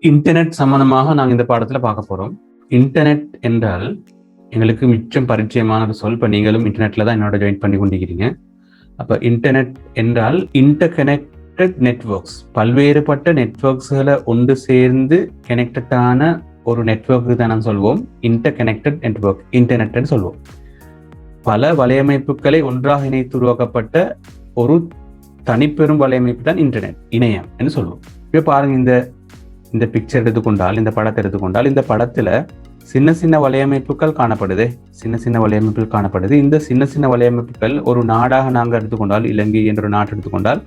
Internet சம்பந்தமாக நாங்கள் இந்த பாடத்தில் பார்க்க போகிறோம். இன்டர்நெட் என்றால் எங்களுக்கு மிச்சம் பரிச்சயமான ஒரு சொல். இப்போ நீங்களும் இன்டர்நெட்டில் தான் என்னோட ஜாயின் பண்ணி கொண்டிருக்கிறீங்க. அப்போ இன்டர்நெட் என்றால் இன்டர் கனெக்டட் நெட்வொர்க்ஸ், பல்வேறுபட்ட நெட்வொர்க்ஸ்களை ஒன்று சேர்ந்து கனெக்டடான ஒரு நெட்வொர்க்கு தான் நாம் சொல்வோம் இன்டர் கனெக்டட் நெட்வொர்க், இன்டர்நெட்னு சொல்வோம். பல வலையமைப்புகளை ஒன்றாக இணைத்து உருவாக்கப்பட்ட ஒரு தனிப்பெரும் வலையமைப்பு தான் இன்டர்நெட், இணையம் என்று சொல்லுவோம். இப்போ பாருங்க, இந்த பிக்சர் எடுத்துக்கொண்டால், இந்த படத்தை எடுத்துக்கொண்டால், இந்த படத்துல சின்ன சின்ன வலையமைப்புகள் காணப்படுது. இந்த சின்ன சின்ன வலையமைப்புகள் ஒரு நாடாக நாங்கள் எடுத்துக்கொண்டால், இலங்கை என்ற ஒரு நாட்டை எடுத்துக்கொண்டால்,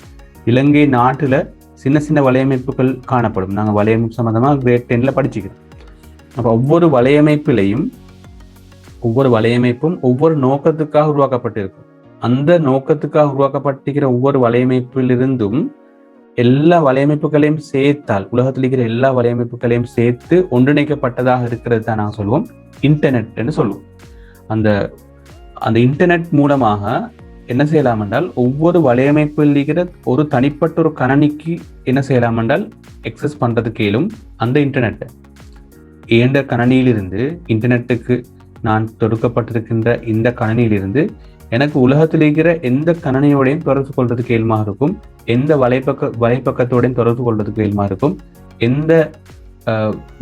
இலங்கை நாட்டுல சின்ன சின்ன வலையமைப்புகள் காணப்படும். நாங்கள் வலையமைப்பு சம்பந்தமா கிரேட் 10ல படிச்சுக்கிறோம். அப்ப ஒவ்வொரு வலையமைப்பும் ஒவ்வொரு நோக்கத்துக்காக உருவாக்கப்பட்டிருக்கும். அந்த நோக்கத்துக்காக உருவாக்கப்பட்டிருக்கிற ஒவ்வொரு வலையமைப்பிலிருந்தும் எல்லா வலையமைப்புகளையும் சேர்த்தால், உலகத்தில் இருக்கிற எல்லா வலையமைப்புகளையும் சேர்த்து ஒன்றிணைக்கப்பட்டதாக இருக்கிறது தான் நாங்கள் சொல்லுவோம் இன்டர்நெட்னு சொல்லுவோம். அந்த இன்டர்நெட் மூலமாக என்ன செய்யலாம் என்றால், ஒவ்வொரு வலையமைப்பில் இருக்கிற ஒரு தனிப்பட்ட ஒரு கணனிக்கு என்ன செய்யலாம் என்றால் எக்ஸஸ் பண்றதுக்கு இயலும். அந்த இன்டர்நெட்டை ஏண்ட கணனியிலிருந்து, இன்டர்நெட்டுக்கு நான் தொடுக்கப்பட்டிருக்கின்ற இந்த கணனியிலிருந்து எனக்கு உலகத்தில் இருக்கிற எந்த கணனியோடையும் தொடர்பு கொள்றதுக்கு இயல்பாக இருக்கும், எந்த வலைப்பக்கத்தோடையும் தொடர்பு கொள்றதுக்கு இயல்பாக இருக்கும், எந்த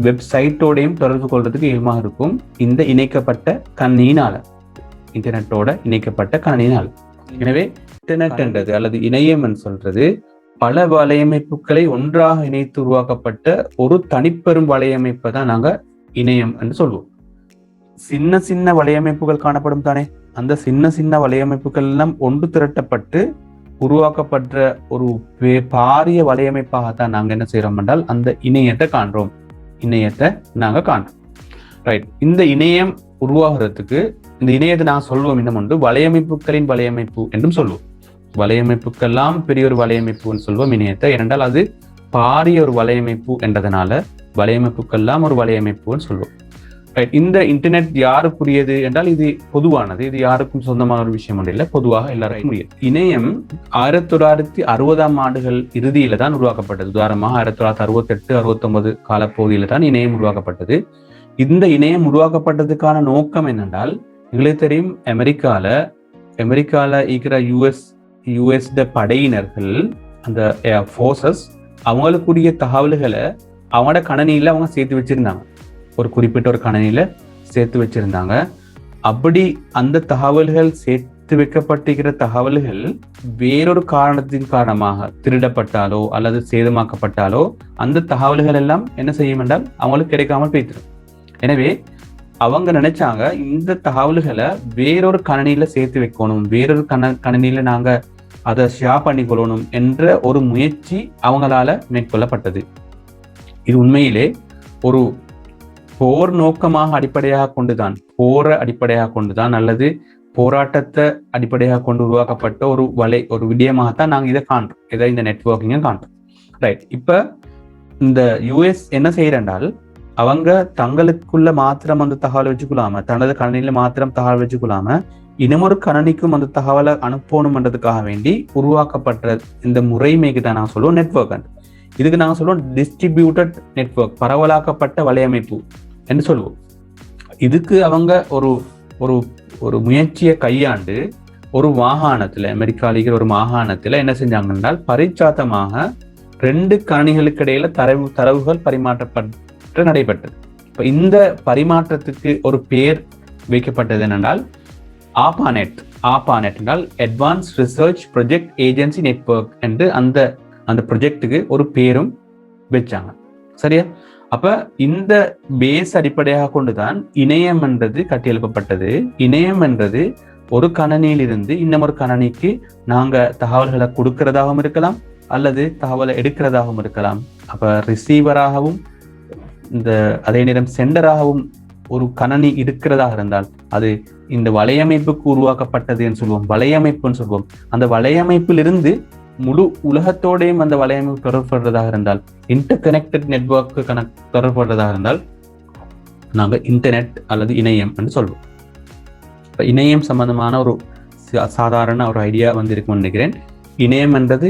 வெப்சைட்டோடையும் தொடர்பு கொள்றதுக்கு இயல்பாக இருக்கும். இந்த இணைக்கப்பட்ட கணினியினால, இன்டர்நெட்டோட இணைக்கப்பட்ட கணினியினால. எனவே இன்டர்நெட் என்றது அல்லது இணையம் என்று சொல்றது பல வலையமைப்புகளை ஒன்றாக இணைத்து உருவாக்கப்பட்ட ஒரு தனிப்பெரும் வலையமைப்பை தான் நாங்க இணையம் என்று சொல்லுவோம். சின்ன சின்ன வலையமைப்புகள் காணப்படும் தானே, அந்த சின்ன சின்ன வலையமைப்புகள் எல்லாம் ஒன்று திரட்டப்பட்டு உருவாக்கப்பட்ட ஒரு பாரிய வலையமைப்பாகத்தான் நாங்க என்ன செய்யறோம் என்றால் அந்த இணையத்தை காண்றோம். ரைட். இந்த இணையம் உருவாகிறதுக்கு, இந்த இணையத்தை நான் சொல்வோம் இன்னும் ஒன்று வலையமைப்புகளின் வலையமைப்பு என்றும் சொல்லுவோம். வலையமைப்புக்கெல்லாம் பெரிய ஒரு வலையமைப்புன்னு சொல்வோம் இணையத்தை. ஏனென்றால் அது பாரிய ஒரு வலையமைப்பு என்றதுனால வலையமைப்புக்கெல்லாம் ஒரு வலையமைப்புன்னு சொல்லுவோம். இந்த இன்டர்நெட் யாருக்குரியது என்றால் இது பொதுவானது. இது யாருக்கும் சொந்தமான ஒரு விஷயம் ஒன்று இல்லை, பொதுவாக எல்லாருக்கும் உரியது. இணையம் 1960ஆம் ஆண்டுகள் இறுதியில தான் உருவாக்கப்பட்டது. உதாரணமாக 1968-69 காலப்பகுதியில தான் இணையம் உருவாக்கப்பட்டது. இந்த இணையம் உருவாக்கப்பட்டதுக்கான நோக்கம் என்னென்றால், எங்களுக்கு தெரியும் அமெரிக்கால இருக்கிற யுஎஸ் படையினர்கள், அந்த ஃபோர்ஸஸ், அவங்களுக்குரிய தகவல்களை அவங்களோட கணனியில அவங்க சேர்த்து வச்சிருந்தாங்க. ஒரு குறிப்பிட்ட ஒரு கணனியில சேர்த்து வச்சிருந்தாங்க. அப்படி அந்த தகவல்கள் சேர்த்து வைக்கப்பட்டிருக்கிற தகவல்கள் வேறொரு காரணத்தின் காரணமாக திருடப்பட்டாலோ அல்லது சேதமாக்கப்பட்டாலோ அந்த தகவல்கள் எல்லாம் என்ன செய்யும் என்றால் அவங்களுக்கு கிடைக்காமல் போய்த்திடும். எனவே அவங்க நினைச்சாங்க, இந்த தகவல்களை வேறொரு கணனியில சேர்த்து வைக்கணும், வேறொரு கணனியில நாங்க அதை ஷேர் பண்ணிக்கொள்ளணும் என்ற ஒரு முயற்சி அவங்களால மேற்கொள்ளப்பட்டது. இது உண்மையிலே ஒரு போர் நோக்கமாக அடிப்படையாக கொண்டுதான் அல்லது போராட்டத்தை அடிப்படையாக கொண்டு உருவாக்கப்பட்ட ஒரு விடயமாகத்தான் நாங்கள் இதை காண்றோம், இந்த நெட்வொர்க்கிங்கை காண்றோம். ரைட். இப்ப இந்த யுஎஸ் என்ன செய்யறால், அவங்க தங்களுக்குள்ள மாத்திரம் அந்த தகவலை வச்சுக்கொள்ளாம, தனது கணினியில மாத்திரம் தகவல் வச்சுக்கொள்ளாம இன்னமொரு கணினிக்கும் அந்த தகவலை அனுப்பணும்ன்றதுக்காக வேண்டி உருவாக்கப்பட்ட இந்த முறைமைக்கு தான் நான் சொல்லுவோம் நெட்வொர்க். இதுக்கு நாங்கள் சொல்லுவோம் டிஸ்ட்ரிபியூட்டட் நெட்வொர்க், பரவலாக்கப்பட்ட வலையமைப்பு என்று சொல்லுவோம். இதுக்கு அவங்க ஒரு முயற்சியை கையாண்டு ஒரு மாகாணத்துல, அமெரிக்காவில் ஒரு மாகாணத்துல என்ன செஞ்சாங்கன்னா, பரிச்சாத்தமாக 2 கணினிகளுக்கு இடையில தரவுகள் பரிமாற்றப்பட்டு நடைபெற்றது. இப்ப இந்த பரிமாற்றத்துக்கு ஒரு பேர் வைக்கப்பட்டது என்னென்றால் ஆபாநெட் என்றால் advance research project agency network என்று அந்த ப்ரொஜெக்டுக்கு ஒரு பேரும் வச்சாங்க. சரியா? அப்ப இந்த பேஸ் அடிப்படையாக கொண்டுதான் இணையம் என்றது கட்டியெழுப்பப்பட்டது. இணையம் என்றது ஒரு கணனியிலிருந்து இன்னமொரு கணனிக்கு நாங்க தகவல்களை கொடுக்கிறதாகவும் இருக்கலாம் அல்லது தகவலை எடுக்கிறதாகவும் இருக்கலாம். அப்ப ரிசீவராகவும் அதே நேரம் சென்டராகவும் ஒரு கணனி இருக்கிறதாக இருந்தால் அது இந்த வலையமைப்புக்கு உருவாக்கப்பட்டது என்று சொல்லுவோம், வலையமைப்புன்னு சொல்லுவோம். அந்த வலையமைப்பிலிருந்து முழு உலகத்தோடையும் அந்த வலையமைப்பு தொடர்படுறதாக இருந்தால், இன்டர் கனெக்டட் நெட்வொர்க்கு தொடர்படுறதாக இருந்தால் நாங்கள் இன்டர்நெட் அல்லது இணையம் என்று சொல்வோம். இப்போ இணையம் சம்பந்தமான ஒரு சாதாரண ஒரு ஐடியா வந்திருக்கும்னு நினைக்கிறேன். இணையம் என்றது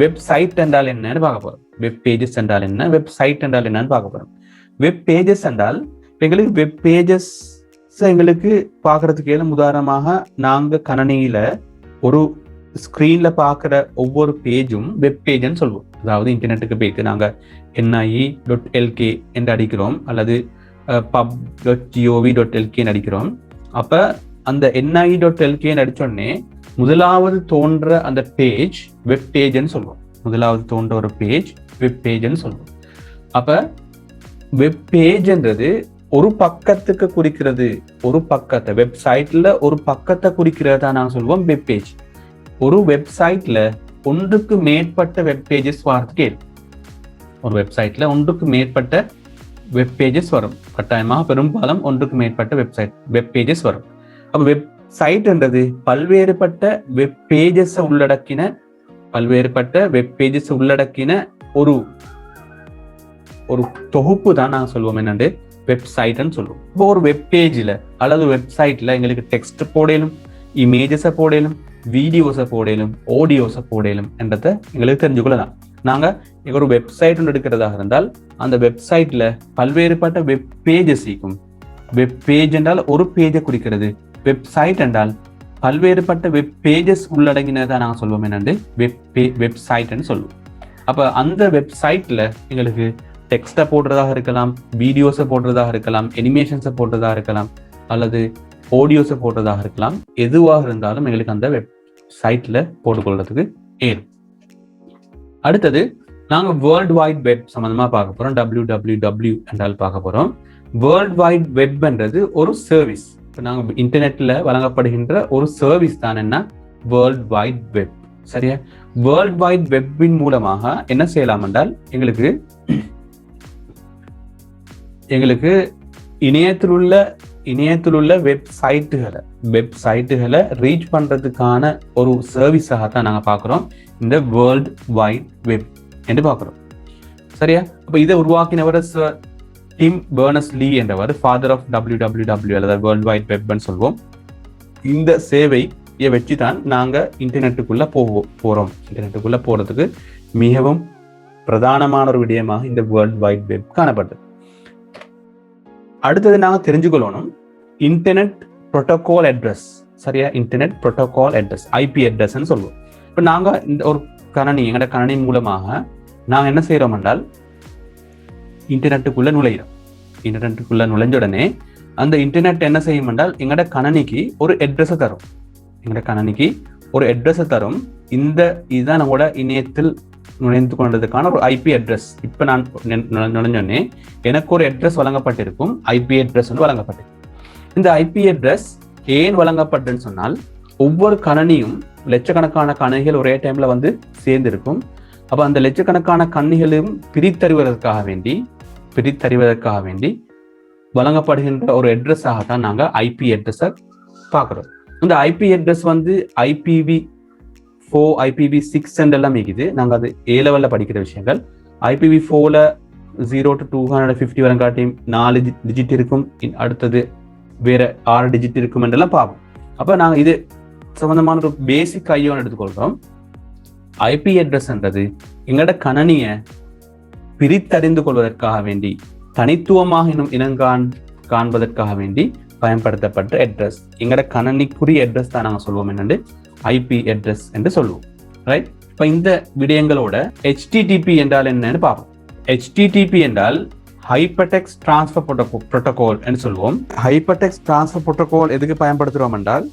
வெப்சைட் என்றால் என்னன்னு பார்க்க போறோம். வெப் பேஜஸ் என்றால் என்ன, வெப்சைட் என்றால் என்னன்னு பார்க்க போறோம். வெப் பேஜஸ் என்றால் எங்களுக்கு வெப் பேஜஸ் எங்களுக்கு பார்க்கறதுக்கு ஏதும் உதாரணமாக நாங்க கணனியில ஒரு ஸ்கிரீன்ல பார்க்குற ஒவ்வொரு பேஜும் வெப் பேஜ்னு சொல்லுவோம். அதாவது இன்டர்நெட்டுக்கு போயிட்டு நாங்க NIE.lk என்று அடிக்கிறோம் அல்லது pub.gov.lk அடிக்கிறோம். அப்ப அந்த NIE.lk அடிச்சோடனே முதலாவது தோன்ற அந்த பேஜ் வெப் பேஜ்னு சொல்லுவோம். முதலாவது தோன்ற ஒரு பேஜ் வெப் பேஜ்னு சொல்லுவோம். அப்ப வெப் பேஜ்ன்றது ஒரு பக்கத்துக்கு குறிக்கிறது. ஒரு பக்கத்தை வெப்சைட்ல ஒரு பக்கத்தை குறிக்கிறதா நாங்கள் சொல்லுவோம் வெப் பேஜ். ஒரு வெப்சைட்ல ஒன்றுக்கு மேற்பட்ட வெப் பேஜஸ் வரதுக்கு ஒரு வெப்சைட்ல ஒன்றுக்கு மேற்பட்ட வெப் பேஜஸ் வரும். கட்டாயமாக பெரும்பாலும் ஒன்றுக்கு மேற்பட்ட வெப் பேஜஸ் வரும். அப்ப வெப்சைட்ன்றது பல்வேறுபட்ட வெப் பேஜஸ் உள்ளடக்கின ஒரு தொகுப்பு தான் நாங்கள் சொல்லுவோம் என்னண்டு வெப்சைட்னு சொல்லுவோம். இப்போ ஒரு வெப் பேஜ்ல அல்லது வெப்சைட்ல எங்களுக்கு டெக்ஸ்ட் போடலும், இமேஜஸை போடலும், வீடியோஸை போடலும், ஆடியோஸை போடலும் என்றதை எங்களுக்கு தெரிஞ்சுக்கொள்ளலாம். நாங்க ஒரு வெப்சைட் ஒன்று எடுக்கிறதாக இருந்தால் அந்த வெப்சைட்ல பல்வேறுபட்ட வெப் பேஜஸ் இருக்கும். வெப் பேஜ் என்றால் ஒரு பேஜை குறிக்கிறது. வெப்சைட் என்றால் பல்வேறுபட்ட வெப் பேஜஸ் உள்ளடங்கினதை நாங்கள் சொல்லுவோம் என்னண்டு வெப்சைட்னு சொல்லுவோம். அப்ப அந்த வெப்சைட்ல எங்களுக்கு டெக்ஸ்ட்டை போடுறதாக இருக்கலாம், வீடியோஸை போடுறதாக இருக்கலாம், அனிமேஷன்ஸை போடுறதாக இருக்கலாம், அல்லது ஆடியோஸை போடுறதாக இருக்கலாம். எதுவாக இருந்தாலும் எங்களுக்கு அந்த வெப்சைட்ல போட்டுக்கொள்றதுக்கு ஏறும். அடுத்தது நாங்க வேர்ல்டு வைட் வெப் சம்பந்தமா பார்க்க போறோம். www என்றால் பார்க்க போறோம். வேர்ல்டு வைட் வெப்ன்றது ஒரு சர்வீஸ். இப்போ நாங்கள் இன்டர்நெட்ல வழங்கப்படுகின்ற ஒரு சர்வீஸ் தான் என்ன வேர்ல்டு வைட் வெப். சரியா? வேர்ல்டு வைட் வெப்பின் மூலமாக என்ன செய்யலாம் என்றால் எங்களுக்கு இணையத்திலுள்ள வெப்சைட்டுகளை ரீச் பண்றதுக்கான ஒரு சர்வீஸாகத்தான் நாங்கள் பார்க்குறோம் இந்த வேர்ல்டு வைட் வெப் என்று பார்க்குறோம். சரியா? அப்போ இதை உருவாக்கினவர் டிம் பெர்னர்ஸ்-லீ என்றவர், ஃபாதர் ஆஃப் www அல்லது வேர்ல்டு வைட் வெப்னு சொல்வோம். இந்த சேவையை வச்சு தான் நாங்கள் இன்டர்நெட்டுக்குள்ள போறோம். இன்டர்நெட்டுக்குள்ள போறதுக்கு மிகவும் பிரதானமான ஒரு விடயமாக இந்த வேர்ல்டு வைட் வெப் காணப்பட்டது. அடுத்தது நாங்கள் தெரிஞ்சுக்கொள்ளணும் இன்டர்நெட் புரோட்டோகால் அட்ரஸ். சரியா? இன்டர்நெட் புரோட்டோகால் அட்ரஸ், IP அட்ரஸ்ன்னு சொல்லுவோம். இப்போ நாங்கள் இந்த ஒரு எங்களோட கணனி மூலமாக நாங்கள் என்ன செய்யறோம் என்றால் இன்டர்நெட்டுக்குள்ள நுழையிறோம். இன்டர்நெட்டுக்குள்ள நுழைஞ்ச உடனே அந்த இன்டர்நெட் என்ன செய்யும் என்றால் எங்களோட கணனிக்கு ஒரு அட்ரஸை தரும். இதுதான் நம்மளோட இணையத்தில் நுழைந்து கொண்டதுக்கான ஒரு IP அட்ரஸ். இப்போ நான் நுழைஞ்சோடனே எனக்கு ஒரு அட்ரஸ் வழங்கப்பட்டிருக்கும், IP அட்ரஸ் வழங்கப்பட்டிருக்கும். இந்த IP அட்ரஸ் ஏன் வழங்கப்பட்டதுன்னு சொன்னால் ஒவ்வொரு கணனியும் லட்சக்கணக்கான கணனிகள் ஒரே டைம்ல வந்து சேர்ந்திருக்கும். அப்ப அந்த லட்சக்கணக்கான கணனிகளையும் பிரித்தறிவதற்காக வேண்டி வழங்கப்படுகின்ற ஒரு அட்ரஸாகத்தான் நாங்கள் IP அட்ரஸை பார்க்குறோம். இந்த IP அட்ரஸ் வந்து IPv4, IPv6 எல்லாம் இருக்குது. நாங்கள் அது A லெவலில் படிக்கிற விஷயங்கள். IPv4ல 0 to 250 வரங்காட்டியும் 4 டிஜிட் இருக்கும், அடுத்தது வேற 6 டிஜிட் இருக்கும் என்றெல்லாம் பார்ப்போம். அப்போ நாங்கள் இது சம்பந்தமான ஒரு பேசிக் ஐயோன்னு எடுத்துக்கொள்கிறோம். IP அட்ரஸ்ன்றது எங்களோட கணனியை பிரித்தறிந்து கொள்வதற்காக வேண்டி, தனித்துவமாக காண்பதற்காக வேண்டி பயன்படுத்தப்பட்ட அட்ரஸ். எங்களோட கணனிக்குரிய அட்ரஸ் தான் நாங்கள் சொல்லுவோம் என்னண்டு IP அட்ரஸ் என்று சொல்லுவோம். ரைட்? இப்போ இந்த விடயங்களோட HTTP என்றால் என்னன்னு பார்ப்போம். HTTP என்றால் ஹைப்பர்டெக்ஸ்ட் டிரான்ஸ்ஃபர் புரோட்டோகால் என்று சொல்லுவோம். ஹைப்பர்டெக்ஸ்ட் டிரான்ஸ்ஃபர் புரோட்டோகால் எதுக்கு பயன்படுத்துகிறோம் என்றால்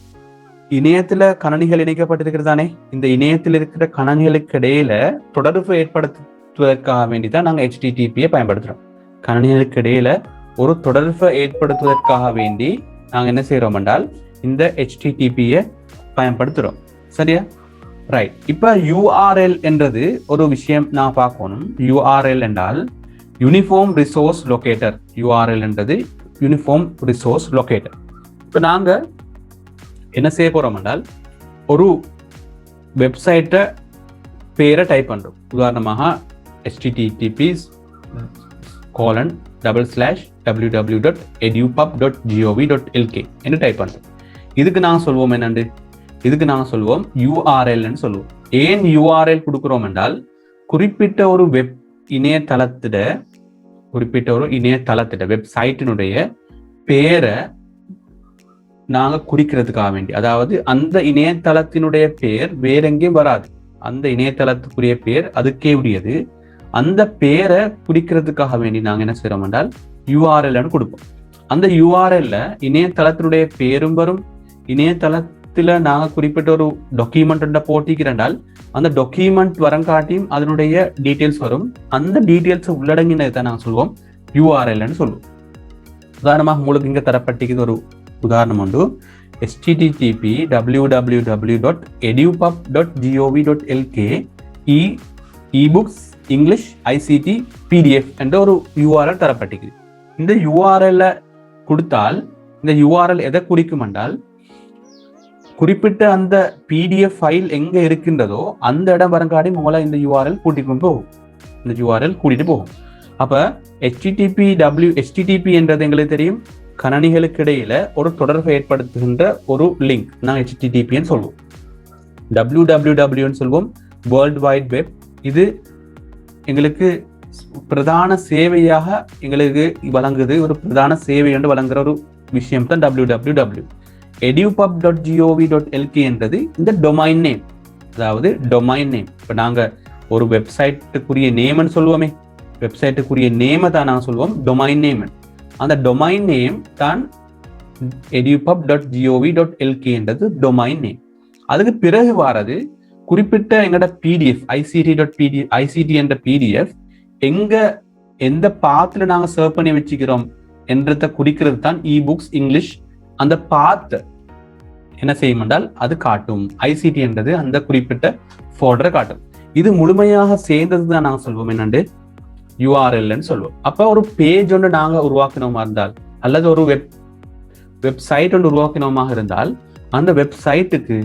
இணையத்தில் கணனிகள் இணைக்கப்பட்டிருக்கிறதானே, இந்த இணையத்தில் இருக்கிற கணனிகளுக்கு இடையில தொடர்பு ஏற்படுத்துவதற்காக வேண்டி தான் நாங்கள் HTTP-யை பயன்படுத்துகிறோம். கணனிகளுக்கு இடையில ஒரு தொடர்பை ஏற்படுத்துவதற்காக வேண்டி நாங்கள் என்ன செய்கிறோம் என்றால் இந்த HTTP-யை பயன்படுத்துகிறோம். சரியா? ரைட். இப்போ URL என்றது ஒரு விஷயம் நான் பார்க்கணும். URL என்றால் யூனிஃபார்ம் ரிசோர்ஸ் லொகேட்டர். URL என்றது யூனிஃபார்ம் ரிசோர்ஸ் லொகேட்டர். இப்போ நாங்கள் என்ன செய்ய போறோம் என்றால் ஒரு வெப்சைட்டை பேரை டைப் பண்றோம். உதாரணமாக https://www.edupub.gov.lk என்று டைப் பண்றோம். இதுக்கு நான் சொல்வோம் என்னண்டு இதுக்கு நாங்க சொல்லுவோம் யூஆர்எல்னு சொல்லுவோம். ஏன் யூஆர்எல் கொடுக்குறோம் என்றால் குறிப்பிட்ட ஒரு இணையதளத்திட வெப்சைட்டினுடைய பேரை நாங்க குறிக்கிறதுக்காக வேண்டி, அதாவது அந்த இணையதளத்தினுடைய பேர் வேற எங்கேயும் வராது, அந்த இணையதளத்துக்குரிய பேர் அதுக்கே உரியது. அந்த பேரை குறிக்கிறதுக்காக வேண்டி நாங்க என்ன செய்யறோம் என்றால் யூஆர்எல்னு கொடுப்போம். அந்த யூஆர்எல்ல இணையதளத்தினுடைய பேரும் வரும், இணையதளத்துல நாங்க குறிப்பிட்ட ஒரு டாக்குமெண்ட் போட்டிக்கிறண்டால் அந்த டாக்குமெண்ட் வரங்காட்டியும் அதனுடைய டீட்டெயில்ஸ் வரும். அந்த டீட்டெயில்ஸ் உள்ளடங்கினதை நாங்க சொல்லுவோம் யூஆர்எல்னு சொல்லுவோம். உதாரணமாக உங்களுக்கு இங்க தரப்பட்டிருக்கிறது ஒரு உதாரணம் உண்டு. http www.edupub.gov.lk ebooks English ICT PDF என்ற ஒரு URL தரப்பட்டிருக்குது. இந்த URL கொடுத்தால் இந்த URL எதை குறிக்கும் என்றால் குறிப்பிட்ட அந்த PDF ஃபைல் எங்க இருக்கின்றதோ அந்த இடம் வரங்காடி மூல இந்த URL கூட்டிட்டு போகும். இந்த URL கூட்டிட்டு போகும். அப்ப HTTP என்றது எங்களுக்கு தெரியும், கணனிகளுக்கு இடையில ஒரு தொடர்பை ஏற்படுத்துகின்ற ஒரு லிங்க் நான் HTTPன்னு சொல்லுவோம். www சொல்வோம், வேர்ல்ட் வைட் வெப். இது எங்களுக்கு பிரதான சேவையாக எங்களுக்கு வழங்குது, ஒரு பிரதான சேவை என்று வழங்குற ஒரு விஷயம் தான் www. edupub.gov.lk என்றது இந்த டொமைன் நேம், அதாவது டொமைன் நேம். இப்போ நாங்க ஒரு வெப்சைட்டுக்குரிய நேம்னு சொல்லுவோமே, வெப்சைட்டுக்குரிய நேமை தான் நாங்கள் சொல்லுவோம் டொமைன் நேம். அந்த டொமைன் நேம் தான் edupub.gov.lk என்றது டொமைன் நேம். அதுக்கு பிறகு வாரது குறிப்பிட்ட எங்களோட பிடிஎஃப் ஐசிடி என்ற பிடிஎஃப் எங்க எந்த பாத்துல நாங்க சர்வ் பண்ணி வச்சுக்கிறோம் என்றதை குறிக்கிறது தான் இபுக்ஸ் இங்கிலீஷ். அந்த பாத் என்ன செய்யும் என்றால் அது காட்டும், ஐசிடி என்றது அந்த குறிப்பிட்ட ஃபோல்டரை காட்டும். இது முழுமையாக சேர்ந்தது தான் நாங்க சொல்வோம் என்னண்டு யூஆர்எல்னு சொல்லுவோம். அப்ப ஒரு பேஜ் ஒன்று நாங்க உருவாக்கினோமா இருந்தால் அல்லது ஒரு வெப்சைட் ஒன்று உருவாக்கினோமாக இருந்தால் அந்த வெப்சைட்டுக்கு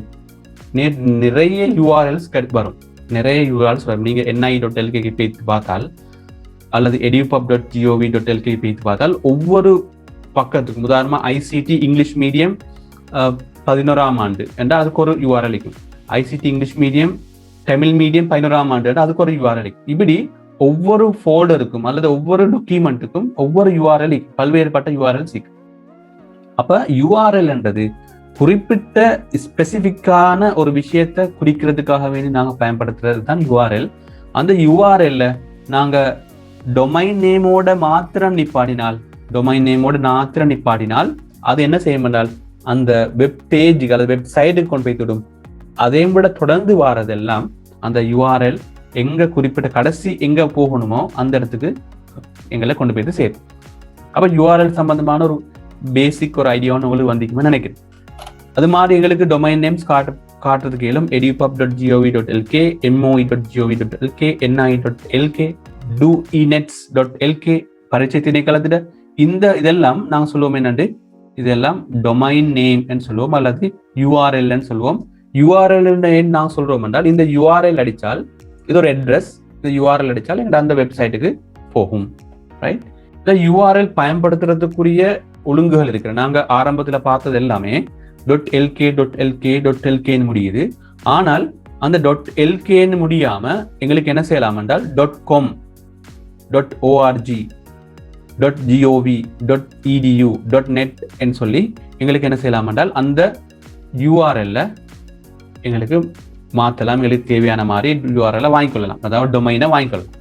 நிறைய யூஆர்எல்ஸ் வரும், நிறைய யூஆர்எல்ஸ் வரும். நீங்க ni.lk போய் பார்த்தால் அல்லது edupub.gov.lk போய் பார்த்தால் ஒவ்வொரு பக்கத்துக்கும் உதாரணமா ஐசிடி இங்கிலீஷ் மீடியம் 11ஆம் ஆண்டு என்றால் அதுக்கு ஒரு யூஆர்எல் இருக்கும், ICT English medium Tamil medium 11ஆம் ஆண்டு என்றால் அதுக்கு ஒரு யூஆர்எல் இருக்கும். இப்படி ஒவ்வொரு ஃபோல்டருக்கும் அல்லது ஒவ்வொரு டாக்குமெண்ட்டுக்கும் ஒவ்வொரு யூஆர்எல் பல்வேறுபட்ட யூஆர்எல் இருக்கு. அப்ப யூஆர்எல் என்றது குறிப்பிட்ட ஸ்பெசிபிக்கான ஒரு விஷயத்தை குறிக்கிறதுக்காக வேண்டி நாங்க பயன்படுத்துறது தான் யூஆர்எல். அந்த யூஆர்எல்ல நாங்க டொமைன் நேமோட மாத்திரம் நிப்பாட்டினால் அது என்ன செய்யும் என்றால் அந்த வெப் பேஜுக்கு அல்லது வெப்சைட்டுக்கு கொண்டு போய் தொடும். அதையும் விட தொடர்ந்து வாரதெல்லாம் அந்த யூஆர்எல் எங்க குறிப்பிட்ட கடைசி எங்க போகணுமோ அந்த இடத்துக்கு எங்களை கொண்டு போய் சேரும். அப்ப யூஆர்எல் சம்பந்தமான ஒரு பேசிக் ஒரு ஐடியான்னு உங்களுக்கு வந்திக்குமே நினைக்கிறேன். அது மாதிரி எங்களுக்கு டொமைன் நேம்ஸ் காட்டுறதுக்கு இயலும். edupub.gov.lk, moe.gov.lk, ni.lk, doenets.lk, பரீட்சை திணைக்களத்திட இதெல்லாம் நாங்க சொல்லுவோம் என்னண்டு இதெல்லாம் டொமைன் நேம் என்று சொல்லுவோம் அல்லது யூஆர்எல் சொல்லுவோம். யூஆர்எல் நாங்க சொல்றோம் என்றால் இந்த யூஆர்எல் அடிச்சால் இது ஒரு அட்ரஸ், இந்த யூஆர்எல் அடிச்சால் எங்க அந்த வெப்சைட்டுக்கு போகும். ரைட், இந்த யூஆர்எல் பயன்படுத்துறதுக்குரிய ஒழுங்குகள் இருக்கிற நாங்க ஆரம்பத்துல பார்த்தது எல்லாமே .lk முடியுது. ஆனால் அந்த .lkன்னு முடியாம எங்களுக்கு என்ன செய்யலாம் என்றால் .com, .org, .gov, .edu, .net என்று சொல்லி எங்களுக்கு என்ன செய்யலாம் என்றால் அந்த யூஆர்எல்ல எங்களுக்கு மாற்றலாம். எங்களுக்கு தேவையான மாதிரி யூஆர்எல்ல வாங்கிக்கொள்ளலாம், அதாவது டொமைனை வாங்கிக்கொள்ளலாம்.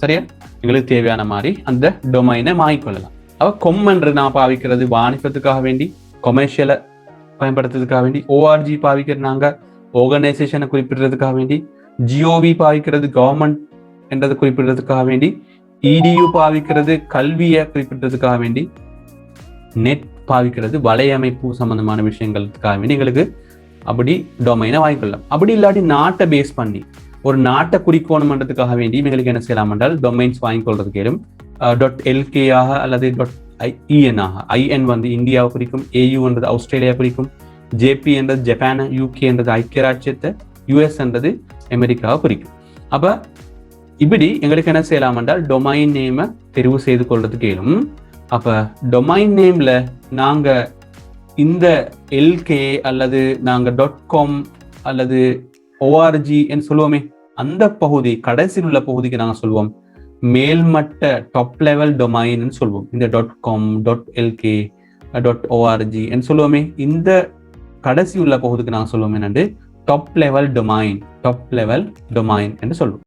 சரியா, எங்களுக்கு தேவையான மாதிரி அந்த டொமைனை வாங்கிக்கொள்ளலாம். அவ கொம் என்று நான் பாவிக்கிறது வாணிபத்துக்காக வேண்டி, கொமர்ஷியலை பயன்படுத்துறதுக்காக வேண்டி, ஓஆர்ஜி பாவிக்கிறது நாங்க ஆர்கனைசேஷனை குறிப்பிடுறதுக்காக வேண்டி, ஜிஓவி பாவிக்கிறது கவர்மெண்ட் என்றதை குறிப்பிடுறதுக்காக வேண்டி, இடியு பாவிக்கிறது கல்வியை குறிப்பிடுறதுக்காக வேண்டி, நெட் பாவிக்கிறது வலையமைப்பு சம்பந்தமான விஷயங்களுக்காக வேண்டி எங்களுக்கு அப்படி டொமைனை வாங்கிக்கொள்ளலாம். அப்படி இல்லாட்டி நாட்டை பேஸ் பண்ணி ஒரு நாட்டை குறிக்கோணும்ன்றதுக்காக வேண்டி எங்களுக்கு என்ன செய்யலாம் என்றால் டொமைன்ஸ் வாங்கிக்கொள்றதுக்கு ஏறும். .lk ஆக அல்லது .in ஆக, IN வந்து இந்தியாவை குறிக்கும், AU என்றது ஆஸ்திரேலியா குறிக்கும், JP என்றது ஜப்பான், UK என்றது ஐக்கிய ராஜ்யத்தை, US என்றது அமெரிக்காவை குறிக்கும். அப்ப இப்படி எங்களுக்கு என்ன செய்யலாம் என்றால் டொமைன் நேமை தெரிவு செய்து கொள்றதுக்கு ஏறும். அப்ப டொமைன் நேம்ல நாங்க இந்த எல்கே அல்லது நாங்க .com அல்லது ஓஆர்ஜி என்று சொல்லுவோமே, அந்த பகுதி கடைசியில் உள்ள பகுதிக்கு நாங்கள் சொல்வோம் மேல்மட்ட டாப் லெவல் டொமைன் சொல்வோம். இந்த .com .lk .org என்று சொல்லுவோமே, இந்த கடைசி உள்ள பகுதிக்கு நாங்கள் சொல்லுவோம் என்னண்டு டாப் லெவல் டொமைன் என்று சொல்லுவோம்.